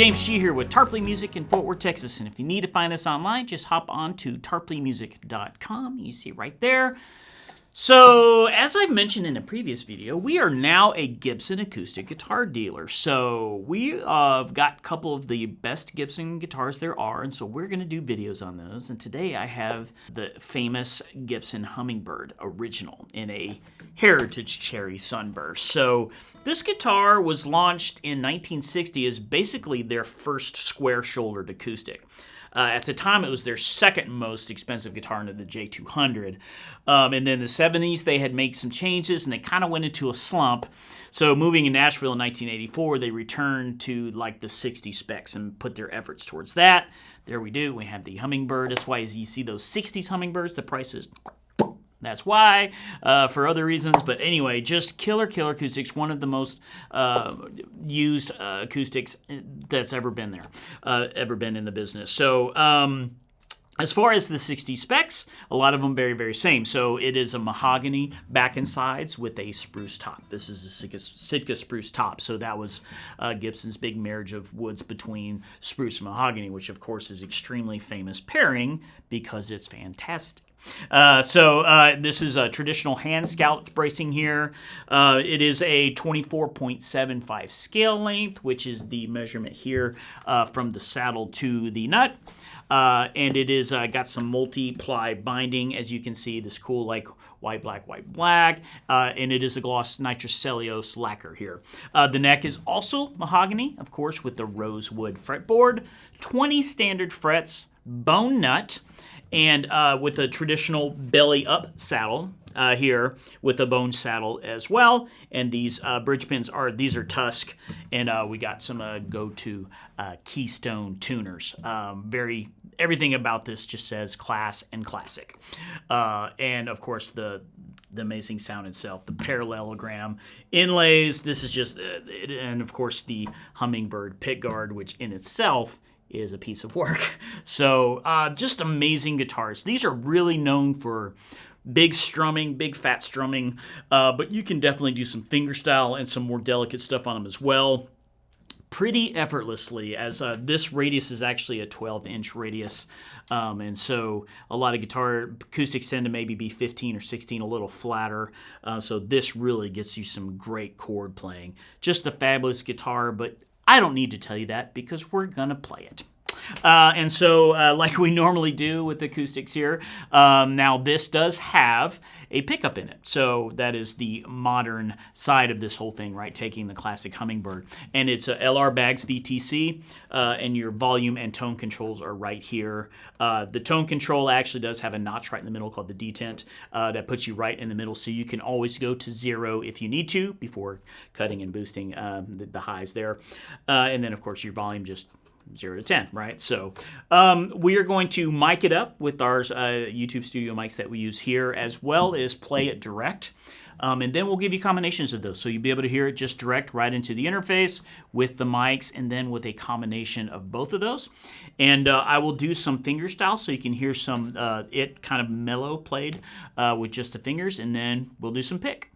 James G here with Tarpley Music in Fort Worth, Texas. And if you need to find us online, just hop on to tarpleymusic.com. You see right there. So, as I've mentioned in a previous video, we are now a Gibson acoustic guitar dealer. So, we have got a couple of the best Gibson guitars there are, and so we're going to do videos on those. And today I have the famous Gibson Hummingbird original in a Heritage Cherry Sunburst. So, this guitar was launched in 1960 as basically their first square-shouldered acoustic. At the time, it was their second most expensive guitar into the J200. And then in the 70s, they had made some changes, and they kind of went into a slump. So moving in Nashville in 1984, they returned to like the 60 specs and put their efforts towards that. There we do. We have the Hummingbird. That's why as you see those 60s Hummingbirds, the price is... That's why, for other reasons. But anyway, just killer acoustics. One of the most used acoustics that's ever been there, ever been in the business. So as far as the 60 specs, a lot of them very same. So it is a mahogany back and sides with a spruce top. This is a Sitka spruce top. So that was Gibson's big marriage of woods between spruce and mahogany, which of course is extremely famous pairing because it's fantastic. This is a traditional hand scalloped bracing here. It is a 24.75 scale length, which is the measurement here from the saddle to the nut. And it is got some multi-ply binding, as you can see, this cool like white, black, and it is a gloss nitrous cellulose lacquer here. The neck is also mahogany, of course, with the rosewood fretboard, 20 standard frets, bone nut, and with a traditional belly-up saddle here with a bone saddle as well. And these bridge pins are Tusk, and we got some go-to Keystone tuners. Everything about this just says class and classic. And of course the amazing sound itself, the parallelogram inlays. This is just, and of course the Hummingbird pickguard, which in itself is a piece of work. So just amazing guitars. These are really known for big strumming, big fat strumming, but you can definitely do some fingerstyle and some more delicate stuff on them as well. Pretty effortlessly, as this radius is actually a 12-inch radius, and so a lot of guitar acoustics tend to maybe be 15 or 16, a little flatter, so this really gets you some great chord playing. Just a fabulous guitar, but I don't need to tell you that because we're going to play it. And so, like we normally do with acoustics here, now this does have a pickup in it. So that is the modern side of this whole thing, right? Taking the classic Hummingbird. And it's a LR Baggs VTC, and your volume and tone controls are right here. The tone control actually does have a notch right in the middle called the detent that puts you right in the middle. So you can always go to 0 if you need to before cutting and boosting the highs there. And then, of course, your volume just 0 to 10, right? So we are going to mic it up with our YouTube studio mics that we use here, as well as play it direct. And then we'll give you combinations of those. So you'll be able to hear it just direct right into the interface with the mics, and then with a combination of both of those. And I will do some fingerstyle so you can hear some it kind of mellow played with just the fingers, and then we'll do some pick.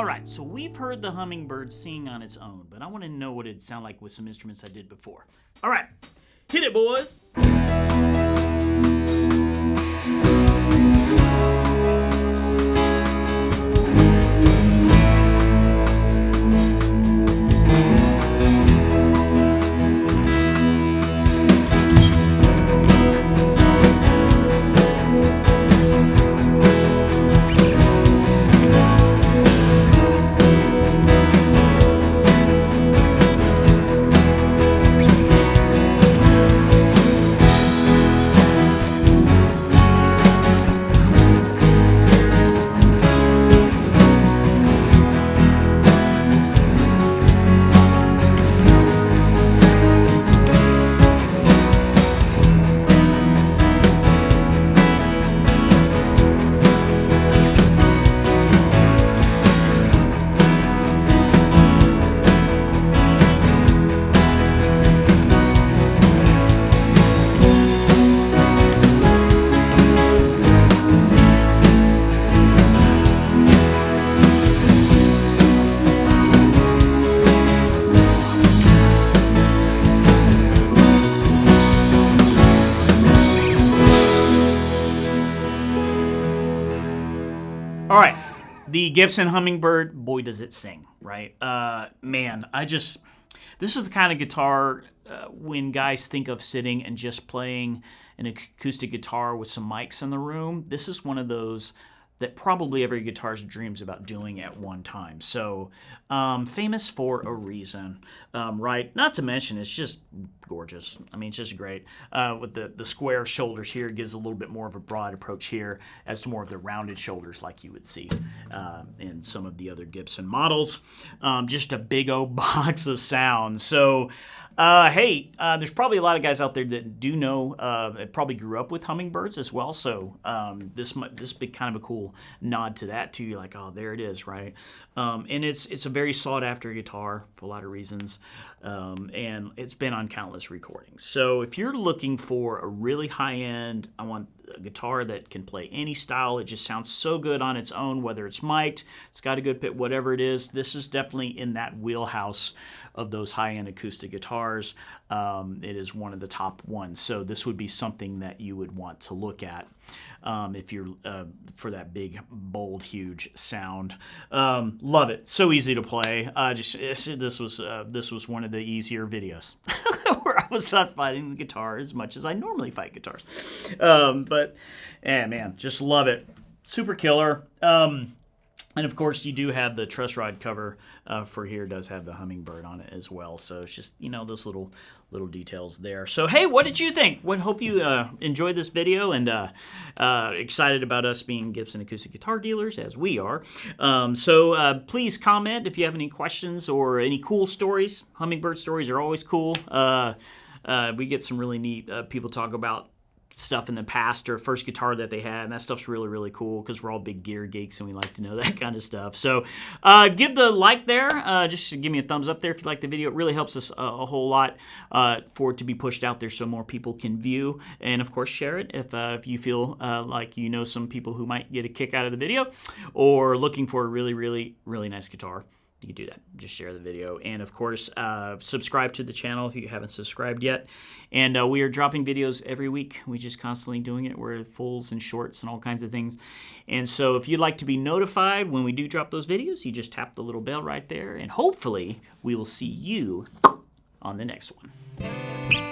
All right, so we've heard the Hummingbird sing on its own, but I want to know what it'd sound like with some instruments I did before. All right, hit it, boys. All right, the Gibson Hummingbird, boy does it sing, right? Man, this is the kind of guitar when guys think of sitting and just playing an acoustic guitar with some mics in the room, this is one of those that probably every guitarist dreams about doing at one time. So famous for a reason, right? Not to mention, it's just gorgeous. I mean, it's just great. With the square shoulders here, it gives a little bit more of a broad approach here as to more of the rounded shoulders like you would see in some of the other Gibson models. Just a big old box of sound. So hey, there's probably a lot of guys out there that do know, probably grew up with hummingbirds as well. So this be kind of a cool nod to that too. You're like, oh, there it is, right? And it's a very sought after guitar for a lot of reasons, and it's been on countless recordings. So if you're looking for a really high end, I want a guitar that can play any style. It just sounds so good on its own, whether it's mic'd, it's got a good pitch, whatever it is. This is definitely in that wheelhouse of those high-end acoustic guitars. It is one of the top ones, so this would be something that you would want to look at if you're for that big, bold, huge sound. Love it. So easy to play. This was one of the easier videos where I was not fighting the guitar as much as I normally fight guitars. But man, just love it. Super killer. And of course, you do have the truss rod cover for here. Does have the Hummingbird on it as well. So it's just, those little details there. So hey, what did you think? Hope you enjoyed this video and excited about us being Gibson acoustic guitar dealers as we are. So please comment if you have any questions or any cool stories. Hummingbird stories are always cool. We get some really neat people talk about stuff in the past or first guitar that they had, and that stuff's really, really cool because we're all big gear geeks and we like to know that kind of stuff. So give the like there, just give me a thumbs up there if you like the video. It really helps us a whole lot for it to be pushed out there so more people can view, and of course share it if you feel like some people who might get a kick out of the video or looking for a really, really, really nice guitar. You can do that. Just share the video. And, of course, subscribe to the channel if you haven't subscribed yet. And we are dropping videos every week. We're just constantly doing it. We're fulls and shorts and all kinds of things. And so if you'd like to be notified when we do drop those videos, you just tap the little bell right there. And hopefully we will see you on the next one.